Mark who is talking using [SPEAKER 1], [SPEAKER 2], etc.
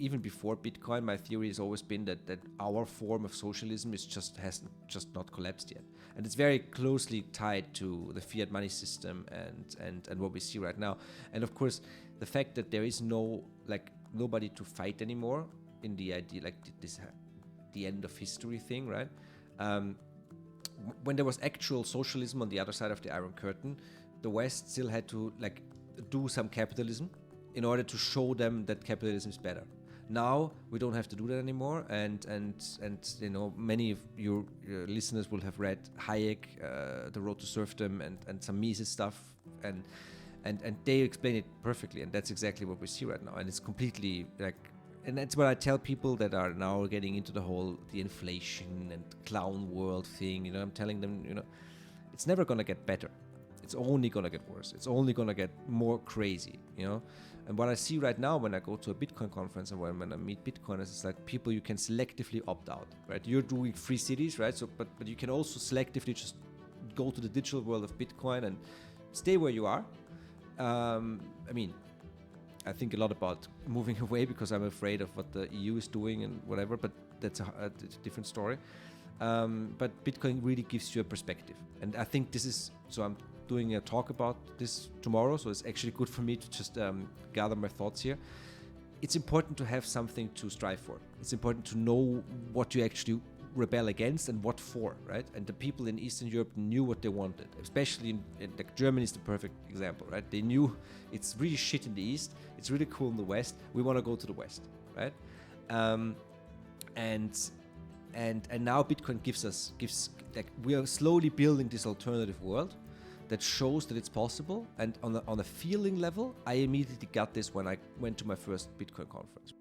[SPEAKER 1] even before Bitcoin, my theory has always been that our form of socialism has not collapsed yet, and it's very closely tied to the fiat money system and what we see right now. And of course, the fact that there is nobody to fight anymore in the idea the end of history thing, right? When there was actual socialism on the other side of the Iron Curtain, the West still had to do some capitalism in order to show them that capitalism is better. Now we don't have to do that anymore, and many of your listeners will have read Hayek, The Road to Serfdom, and some Mises stuff, and they explain it perfectly, and that's exactly what we see right now, and it's completely and that's what I tell people that are now getting into the inflation and clown world thing. I'm telling them, it's never gonna get better. It's only gonna get worse. It's only gonna get more crazy, And what I see right now when I go to a Bitcoin conference and when I meet Bitcoiners, it's like people you can selectively opt out, right? You're doing free cities, right? So, but you can also selectively just go to the digital world of Bitcoin and stay where you are. I think a lot about moving away because I'm afraid of what the EU is doing and whatever, but that's a different story. But Bitcoin really gives you a perspective. And I think I'm doing a talk about this tomorrow, so it's actually good for me to just gather my thoughts here. It's important to have something to strive for. It's important to know what you actually rebel against and what for, right? And the people in Eastern Europe knew what they wanted, especially in Germany is the perfect example, right? They knew it's really shit in the East, it's really cool in the West, we want to go to the West, right? And now Bitcoin gives we are slowly building this alternative world that shows that it's possible. And on a feeling level, I immediately got this when I went to my first Bitcoin conference.